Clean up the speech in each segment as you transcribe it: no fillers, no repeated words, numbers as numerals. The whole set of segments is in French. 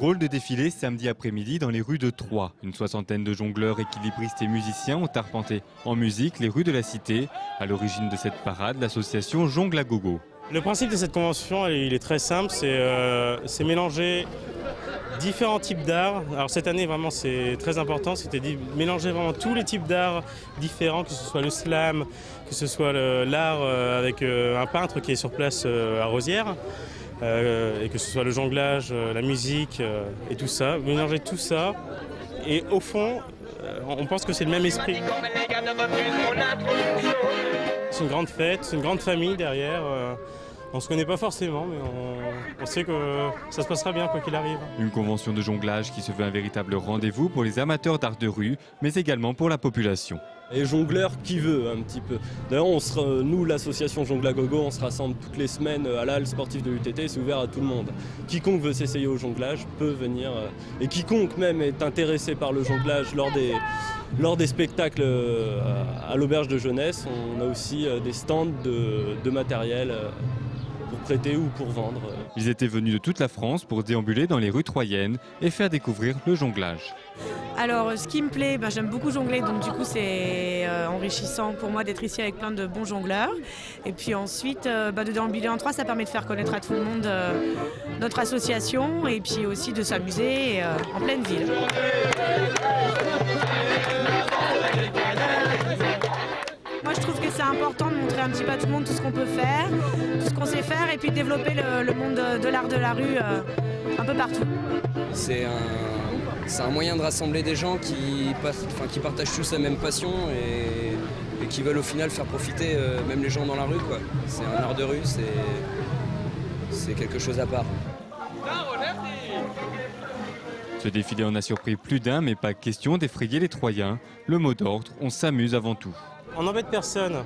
Drôle de défilé samedi après-midi dans les rues de Troyes. Une soixantaine de jongleurs, équilibristes et musiciens ont arpenté en musique les rues de la cité. À l'origine de cette parade, l'association Jongle à Gogo. Le principe de cette convention, il est très simple, c'est mélanger différents types d'art. Alors cette année, vraiment, c'est très important, c'était mélanger vraiment tous les types d'art différents, que ce soit le slam, que ce soit l'art avec un peintre qui est sur place à Rosières, et que ce soit le jonglage, la musique et tout ça. Mélanger tout ça, et au fond, on pense que c'est le même esprit. C'est une grande fête, c'est une grande famille derrière. On ne se connaît pas forcément, mais on sait que ça se passera bien quoi qu'il arrive. Une convention de jonglage qui se veut un véritable rendez-vous pour les amateurs d'art de rue, mais également pour la population. Et jongleur qui veut un petit peu. D'ailleurs, nous, l'association Jongle à Gogo, on se rassemble toutes les semaines à la halle sportive de l'UTT, c'est ouvert à tout le monde. Quiconque veut s'essayer au jonglage peut venir. Et quiconque même est intéressé par le jonglage lors des spectacles à l'auberge de jeunesse, on a aussi des stands de matériel pour prêter ou pour vendre. Ils étaient venus de toute la France pour déambuler dans les rues troyennes et faire découvrir le jonglage. Alors ce qui me plaît, j'aime beaucoup jongler, donc du coup c'est enrichissant pour moi d'être ici avec plein de bons jongleurs. Et puis ensuite de déambuler en Troyes, ça permet de faire connaître à tout le monde notre association et puis aussi de s'amuser en pleine ville. Moi je trouve que c'est important de montrer un petit peu à tout le monde tout ce qu'on peut faire, tout ce qu'on sait faire et puis de développer le monde de l'art de la rue un peu partout. C'est un moyen de rassembler des gens qui partagent tous la même passion et qui veulent au final faire profiter même les gens dans la rue, quoi. C'est un art de rue, c'est quelque chose à part. Ce défilé en a surpris plus d'un, mais pas question d'effrayer les Troyens. Le mot d'ordre, on s'amuse avant tout. On n'embête personne.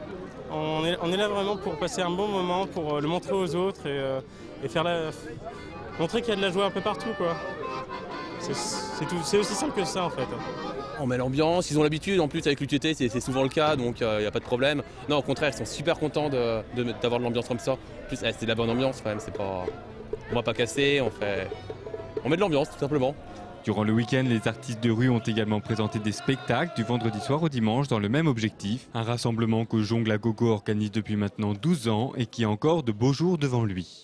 On est là vraiment pour passer un bon moment, pour le montrer aux autres et montrer qu'il y a de la joie un peu partout, quoi. C'est aussi simple que ça en fait. On met l'ambiance, ils ont l'habitude, en plus avec l'UTT c'est souvent le cas, donc il n'y a pas de problème. Non, au contraire, ils sont super contents d'avoir de l'ambiance comme ça. En plus, c'est de la bonne ambiance quand même, on va pas casser, on met de l'ambiance tout simplement. Durant le week-end, les artistes de rue ont également présenté des spectacles du vendredi soir au dimanche dans le même objectif. Un rassemblement que Jongle à Gogo organise depuis maintenant 12 ans et qui a encore de beaux jours devant lui.